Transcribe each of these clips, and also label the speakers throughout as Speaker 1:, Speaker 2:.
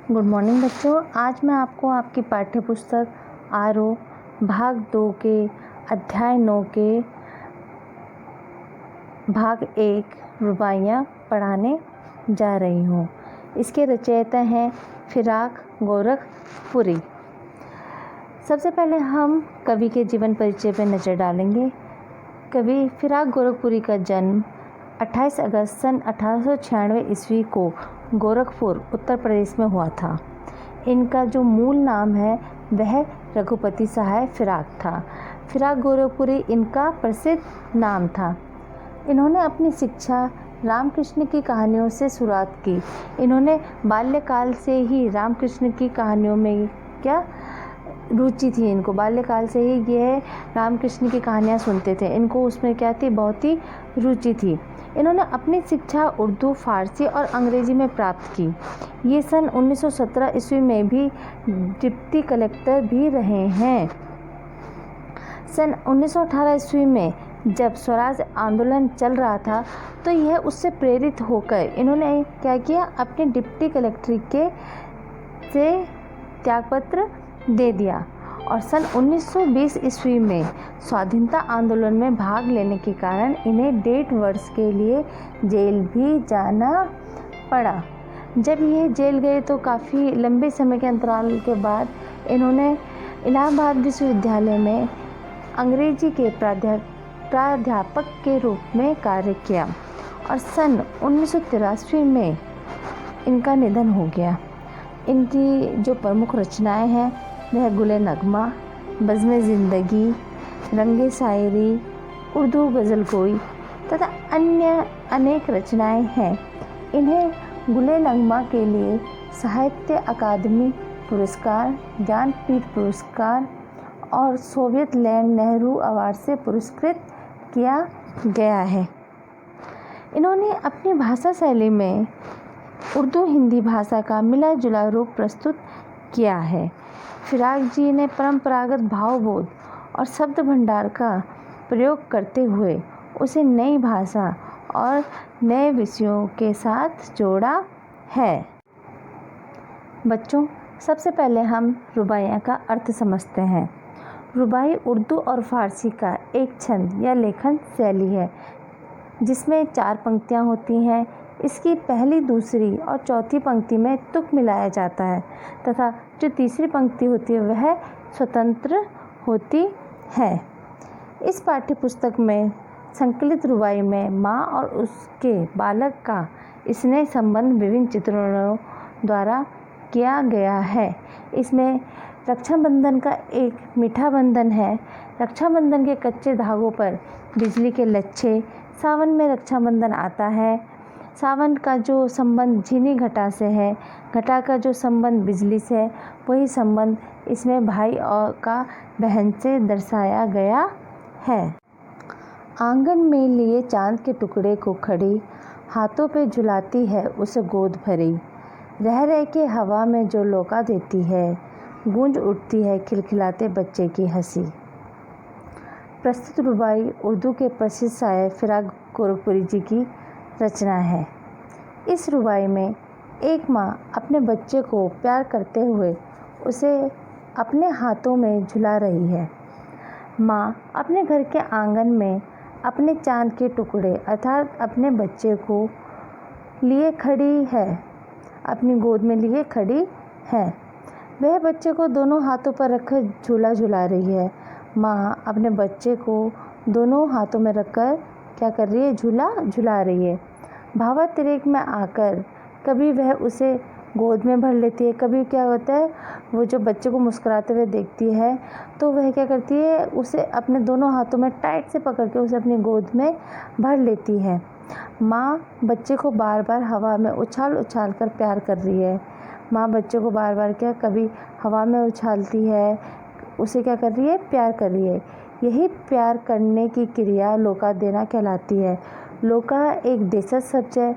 Speaker 1: Good morning बच्चों। आज मैं आपको आपकी पाठ्य पुस्तक आरो भाग 2 के अध्याय 9 के भाग 1 रुबाइयाँ पढ़ाने जा रही हूँ। इसके रचयिता हैं फिराक गोरखपुरी। सबसे पहले हम कवि के जीवन परिचय पर नज़र डालेंगे। कवि फिराक गोरखपुरी का जन्म 28 अगस्त सन 1896 ईस्वी को गोरखपुर उत्तर प्रदेश में हुआ था। इनका जो मूल नाम है वह रघुपति सहाय फिराक था। फिराक गोरखपुरी इनका प्रसिद्ध नाम था। इन्होंने अपनी शिक्षा रामकृष्ण की कहानियों से शुरुआत की। इन्होंने बाल्यकाल से ही रामकृष्ण की कहानियों में रुचि थी। इनको बाल्यकाल से ही यह रामकृष्ण की कहानियाँ सुनते थे। इनको उसमें थी, बहुत ही रुचि थी। इन्होंने अपनी शिक्षा उर्दू, फारसी और अंग्रेजी में प्राप्त की। ये सन 1917 ईस्वी में भी डिप्टी कलेक्टर भी रहे हैं। सन 1918 ईस्वी में जब स्वराज आंदोलन चल रहा था तो यह उससे प्रेरित होकर इन्होंने किया, अपने डिप्टी कलेक्टर से त्यागपत्र दे दिया और सन 1920 ईस्वी में स्वाधीनता आंदोलन में भाग लेने के कारण इन्हें 1.5 वर्ष के लिए जेल भी जाना पड़ा। जब ये जेल गए तो काफ़ी लंबे समय के अंतराल के बाद इन्होंने इलाहाबाद विश्वविद्यालय में अंग्रेजी के प्राध्यापक के रूप में कार्य किया और सन 1983 में इनका निधन हो गया। इनकी जो प्रमुख रचनाएं हैं वह गुले नगमा, बज़्म ज़िंदगी, रंगे शायरी, उर्दू गज़ल गोई तथा अन्य अनेक रचनाएं हैं। इन्हें गुले नगमा के लिए साहित्य अकादमी पुरस्कार, ज्ञानपीठ पुरस्कार और सोवियत लैंड नेहरू अवार्ड से पुरस्कृत किया गया है। इन्होंने अपनी भाषा शैली में उर्दू हिंदी भाषा का मिला जुला रूप प्रस्तुत किया है। फिराक जी ने परंपरागत भावबोध और शब्द भंडार का प्रयोग करते हुए उसे नई भाषा और नए विषयों के साथ जोड़ा है। बच्चों, सबसे पहले हम रुबाइयाँ का अर्थ समझते हैं। रुबाई उर्दू और फारसी का एक छंद या लेखन शैली है जिसमें 4 पंक्तियाँ होती हैं। इसकी पहली, दूसरी और चौथी पंक्ति में तुक मिलाया जाता है तथा जो तीसरी पंक्ति होती है वह स्वतंत्र होती है। इस पाठ्य पुस्तक में संकलित रुबाई में माँ और उसके बालक का स्नेह संबंध विभिन्न चित्रणों द्वारा किया गया है। इसमें रक्षाबंधन का एक मीठा बंधन है। रक्षाबंधन के कच्चे धागों पर बिजली के लच्छे। सावन में रक्षाबंधन आता है। सावन का जो संबंध झीनी घटा से है, घटा का जो संबंध बिजली से है, वही संबंध इसमें भाई और का बहन से दर्शाया गया है। आंगन में लिए चांद के टुकड़े को खड़ी, हाथों पे झुलाती है उसे गोद भरी। रह रह के हवा में जो लौका देती है, गूंज उठती है खिलखिलाते बच्चे की हंसी। प्रस्तुत रुबाई उर्दू के प्रसिद्ध शायर फिराक गोरखपुरी जी की रचना है। इस रुबाई में एक माँ अपने बच्चे को प्यार करते हुए उसे अपने हाथों में झुला रही है। माँ अपने घर के आंगन में अपने चांद के टुकड़े अर्थात अपने बच्चे को लिए खड़ी है, अपनी गोद में लिए खड़ी है। वह बच्चे को दोनों हाथों पर रखकर झूला झुला रही है। माँ अपने बच्चे को दोनों हाथों में रखकर क्या कर रही है? झूला झुला रही है। भावातिरेक में आकर कभी वह उसे गोद में भर लेती है, कभी क्या होता है, वो जो बच्चे को मुस्कुराते हुए देखती है तो वह क्या करती है, उसे अपने दोनों हाथों में टाइट से पकड़ के उसे अपनी गोद में भर लेती है। माँ बच्चे को बार बार हवा में उछाल उछाल कर प्यार कर रही है। माँ बच्चे को बार बार कभी हवा में उछालती है, उसे क्या कर रही है? प्यार कर रही है। यही प्यार करने की क्रिया लोका देना कहलाती है। लोका एक देशज शब्द है,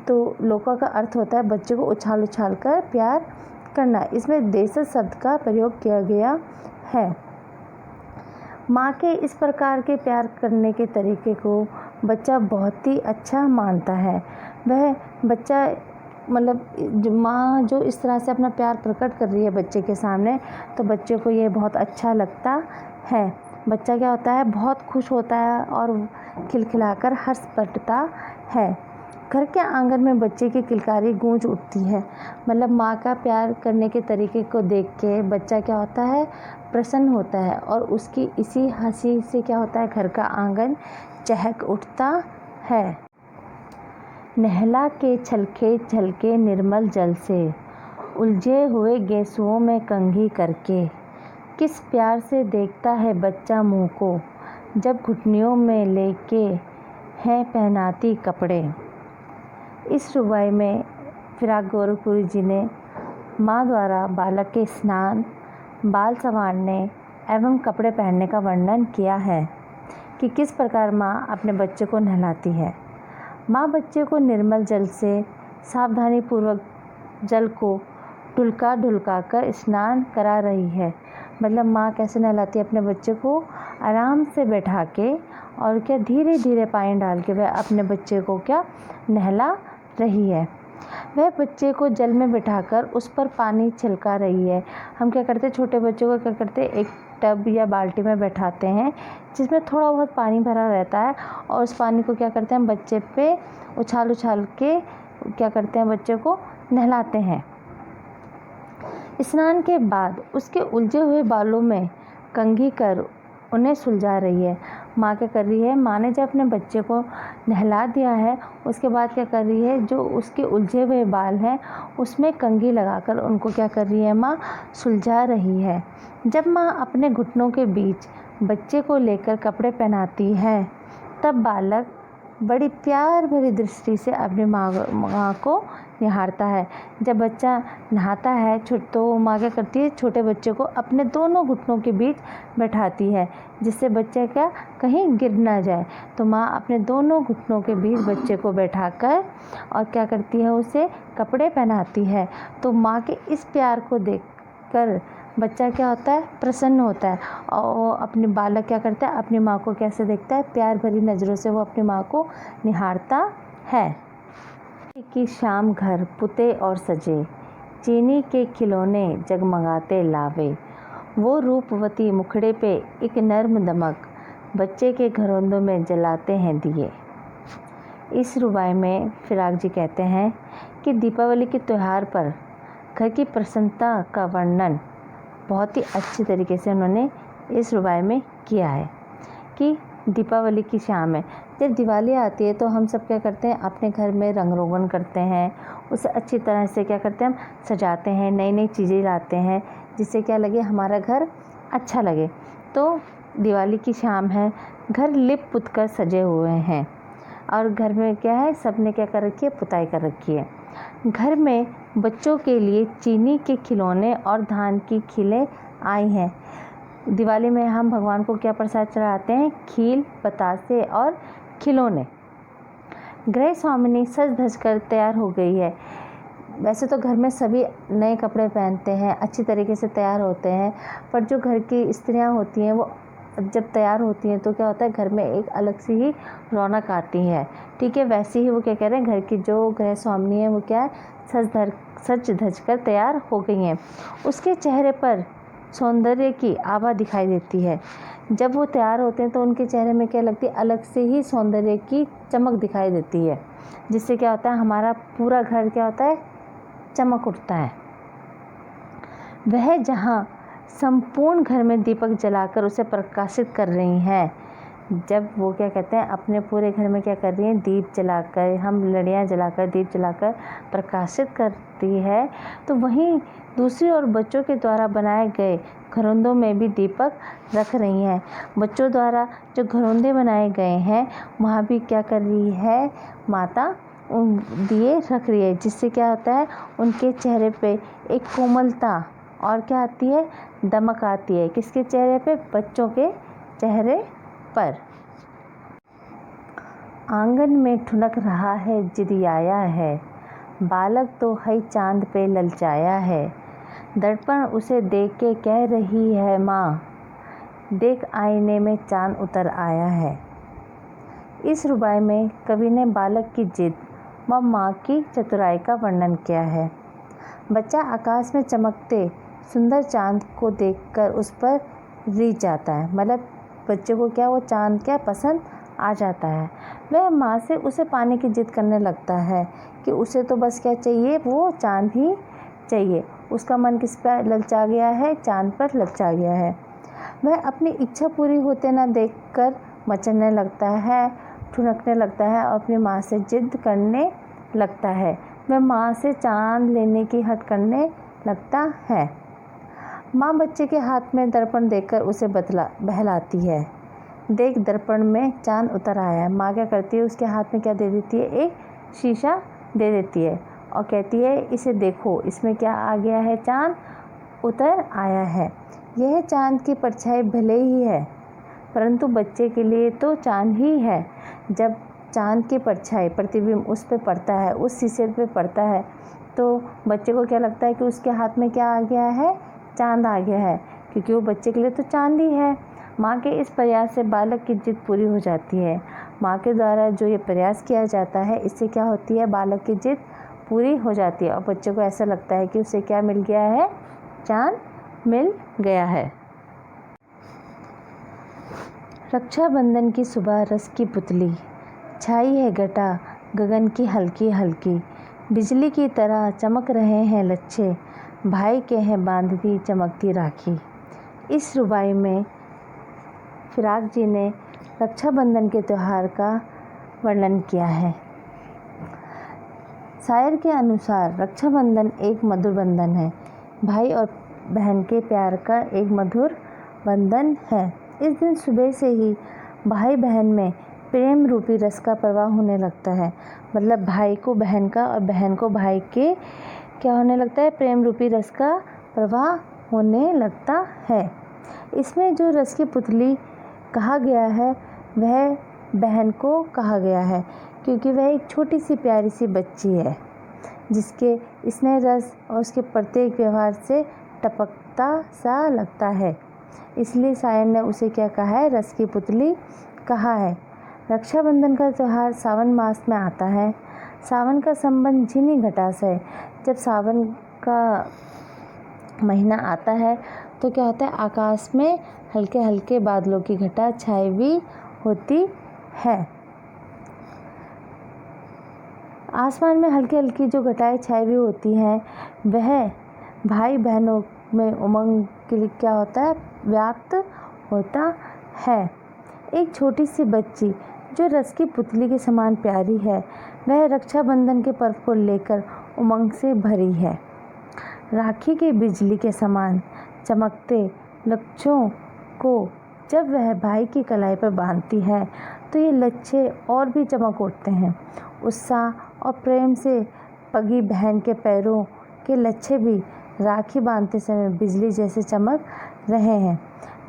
Speaker 1: तो लोका का अर्थ होता है बच्चे को उछाल उछाल कर प्यार करना। इसमें देशज शब्द का प्रयोग किया गया है। माँ के इस प्रकार के प्यार करने के तरीके को बच्चा बहुत ही अच्छा मानता है। वह बच्चा मतलब माँ जो इस तरह से अपना प्यार प्रकट कर रही है बच्चे के सामने, तो बच्चे को ये बहुत अच्छा लगता है। बच्चा क्या होता है, बहुत खुश होता है और खिलखिलाकर हंस पड़ता है। घर के आंगन में बच्चे की किलकारी गूंज उठती है। मतलब माँ का प्यार करने के तरीके को देख के बच्चा क्या होता है, प्रसन्न होता है और उसकी इसी हंसी से क्या होता है, घर का आंगन चहक उठता है। नहला के छलके छलके निर्मल जल से, उलझे हुए गेसुओं में कंघी करके, किस प्यार से देखता है बच्चा मुँह को, जब घुटनियों में लेके हैं पहनाती कपड़े। इस रुबाई में फिराक गोरखपुरी जी ने माँ द्वारा बालक के स्नान, बाल संवारने एवं कपड़े पहनने का वर्णन किया है कि किस प्रकार माँ अपने बच्चे को नहलाती है। माँ बच्चे को निर्मल जल से सावधानी पूर्वक जल को ढुलका ढुलका कर स्नान करा रही है। मतलब माँ कैसे नहलाती है अपने बच्चे को, आराम से बैठा के और क्या धीरे धीरे पानी डाल के वह अपने बच्चे को क्या नहला रही है। वह बच्चे को जल में बिठाकर उस पर पानी छिलका रही है। हम क्या करते हैं, छोटे बच्चों को क्या करते हैं, एक टब या बाल्टी में बैठाते हैं जिसमें थोड़ा बहुत पानी भरा रहता है और उस पानी को क्या करते हैं, बच्चे पे उछाल उछाल के क्या करते हैं, बच्चे को नहलाते हैं। स्नान के बाद उसके उलझे हुए बालों में कंघी कर उन्हें सुलझा रही है। माँ क्या कर रही है, माँ ने जब अपने बच्चे को नहला दिया है उसके बाद क्या कर रही है, जो उसके उलझे हुए बाल हैं उसमें कंघी लगाकर उनको क्या कर रही है, माँ सुलझा रही है। जब माँ अपने घुटनों के बीच बच्चे को लेकर कपड़े पहनाती है तब बालक बड़ी प्यार भरी दृष्टि से अपनी माँ को निहारता है। जब बच्चा नहाता है तो माँ क्या करती है, छोटे बच्चे को अपने दोनों घुटनों के बीच बैठाती है जिससे बच्चा क्या कहीं गिर ना जाए। तो माँ अपने दोनों घुटनों के बीच बच्चे को बैठाकर और क्या करती है, उसे कपड़े पहनाती है। तो माँ के इस प्यार को देखकर बच्चा क्या होता है, प्रसन्न होता है और अपने बालक क्या करता है, अपनी माँ को कैसे देखता है, प्यार भरी नज़रों से वो अपनी माँ को निहारता है। कि शाम घर पुते और सजे, चीनी के खिलौने जगमगाते लावे, वो रूपवती मुखड़े पे एक नर्म दमक, बच्चे के घरौंदों में जलाते हैं दिए। इस रुबाई में फिराक जी कहते हैं कि दीपावली के त्यौहार पर घर की प्रसन्नता का वर्णन बहुत ही अच्छी तरीके से उन्होंने इस रुबाई में किया है कि दीपावली की शाम है। जब दिवाली आती है तो हम सब क्या करते हैं, अपने घर में रंग रोगन करते हैं, उसे अच्छी तरह से क्या करते हैं, हम सजाते हैं, नई नई चीज़ें लाते हैं जिससे क्या लगे, हमारा घर अच्छा लगे। तो दिवाली की शाम है, घर लिप पुत कर सजे हुए हैं और घर में क्या है, सब ने क्या कर रखी है, पुताई कर रखी है। घर में बच्चों के लिए चीनी के खिलौने और धान की खीलें आई हैं। दिवाली में हम भगवान को क्या प्रसाद चढ़ाते हैं, खील, बतासे और खिलौने। गृह स्वामिनी सज धज कर तैयार हो गई है। वैसे तो घर में सभी नए कपड़े पहनते हैं, अच्छी तरीके से तैयार होते हैं, पर जो घर की स्त्रियां होती हैं वो जब तैयार होती हैं तो क्या होता है, घर में एक अलग सी ही रौनक आती है। ठीक है, वैसे ही वो क्या कह रहे हैं, घर की जो गृह स्वामिनी है वो क्या है, सज धज कर तैयार हो गई हैं। उसके चेहरे पर सौंदर्य की आभा दिखाई देती है। जब वो तैयार होते हैं तो उनके चेहरे में क्या लगती है, अलग से ही सौंदर्य की चमक दिखाई देती है जिससे क्या होता है, हमारा पूरा घर क्या होता है, चमक उठता है। वह जहाँ संपूर्ण घर में दीपक जलाकर उसे प्रकाशित कर रही हैं, जब वो क्या कहते हैं, अपने पूरे घर में क्या कर रही हैं, दीप जलाकर, हम लड़ियाँ जलाकर, दीप जलाकर प्रकाशित करती है, तो वहीं दूसरी ओर बच्चों के द्वारा बनाए गए घरौंदों में भी दीपक रख रही हैं। बच्चों द्वारा जो घरौंदे बनाए गए हैं वहाँ भी क्या कर रही है, माता दिए रख रही है जिससे क्या होता है, उनके चेहरे पे एक कोमलता और क्या आती है, दमक आती है। किसके चेहरे पे, बच्चों के चेहरे पर। आंगन में ठुनक रहा है जिदियाया है, बालक तो है चांद पे ललचाया है, दर्पण उसे देख के कह रही है माँ, देख आईने में चांद उतर आया है। इस रुबाई में कवि ने बालक की जिद व माँ की चतुराई का वर्णन किया है। बच्चा आकाश में चमकते सुंदर चांद को देखकर उस पर रीझ जाता है, मतलब बच्चे को क्या वो चांद क्या पसंद आ जाता है। वह माँ से उसे पाने की जिद करने लगता है कि उसे तो बस क्या चाहिए, वो चांद ही चाहिए। उसका मन किस पर ललचा गया है, चांद पर ललचा गया है। वह अपनी इच्छा पूरी होते न देखकर मचलने लगता है, ठुनकने लगता है और अपनी माँ से जिद करने लगता है। वह माँ से चांद लेने की हट करने लगता है। माँ बच्चे के हाथ में दर्पण देकर उसे बहलाती है। देख, दर्पण में चांद उतर आया है। माँ क्या करती है, उसके हाथ में क्या दे देती है, एक शीशा दे देती है और कहती है, इसे देखो, इसमें क्या आ गया है, चांद उतर आया है। यह चांद की परछाई भले ही है, परंतु बच्चे के लिए तो चांद ही है। जब चांद की परछाई प्रतिबिंब उस पे पड़ता है, उस शीशे पे पड़ता है, तो बच्चे को क्या लगता है कि उसके हाथ में क्या आ गया है, चांद आ गया है, क्योंकि वो बच्चे के लिए तो चांद ही है। माँ के इस प्रयास से बालक की जिद पूरी हो जाती है। माँ के द्वारा जो ये प्रयास किया जाता है, इससे क्या होती है, बालक की जिद पूरी हो जाती है और बच्चे को ऐसा लगता है कि उसे क्या मिल गया है, चांद मिल गया है। रक्षाबंधन की सुबह रस की पुतली, छाई है घटा गगन की हल्की हल्की, बिजली की तरह चमक रहे हैं लच्छे, भाई के हैं बांधती चमकती राखी। इस रुबाई में फिराक जी ने रक्षाबंधन के त्यौहार का वर्णन किया है। शायर के अनुसार रक्षाबंधन एक मधुर बंधन है, भाई और बहन के प्यार का एक मधुर बंधन है। इस दिन सुबह से ही भाई बहन में प्रेम रूपी रस का प्रवाह होने लगता है, मतलब भाई को बहन का और बहन को भाई के क्या होने लगता है, प्रेम रूपी रस का प्रवाह होने लगता है। इसमें जो रस की पुतली कहा गया है, वह बहन को कहा गया है, क्योंकि वह एक छोटी सी प्यारी सी बच्ची है, जिसके स्नेह रस और उसके प्रत्येक व्यवहार से टपकता सा लगता है। इसलिए शायर ने उसे क्या कहा है, रस की पुतली कहा है। रक्षाबंधन का त्यौहार सावन मास में आता है। सावन का संबंध झिनी घटा से है। जब सावन का महीना आता है तो क्या होता है, आकाश में हल्के हल्के बादलों की घटा छाई हुई होती है। आसमान में हल्की हल्की जो घटाएं छाई हुई होती हैं, वह भाई बहनों में उमंग के लिए क्या होता है, व्याप्त होता है। एक छोटी सी बच्ची जो रस की पुतली के समान प्यारी है, वह रक्षाबंधन के पर्व को लेकर उमंग से भरी है। राखी के बिजली के समान चमकते लच्छों को जब वह भाई की कलाई पर बांधती है, तो ये लच्छे और भी चमक उठते हैं। उत्साह और प्रेम से पगी बहन के पैरों के लच्छे भी राखी बांधते समय बिजली जैसे चमक रहे हैं।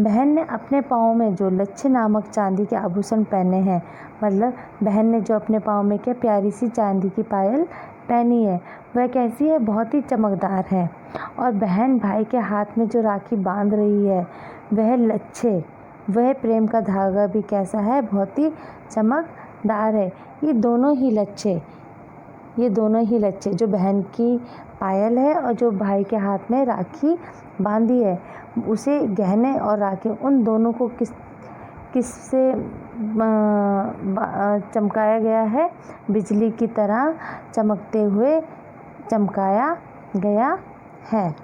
Speaker 1: बहन ने अपने पाँव में जो लच्छे नामक चांदी के आभूषण पहने हैं, मतलब बहन ने जो अपने पाँव में क्या प्यारी सी चांदी की पायल पहनी है, वह कैसी है, बहुत ही चमकदार है। और बहन भाई के हाथ में जो राखी बांध रही है, वह लच्छे, वह प्रेम का धागा भी कैसा है, बहुत ही चमकदार है। ये दोनों ही लच्छे जो बहन की पायल है और जो भाई के हाथ में राखी बांधी है, उसे गहने और राखी, उन दोनों को किससे चमकाया गया है, बिजली की तरह चमकते हुए चमकाया गया है।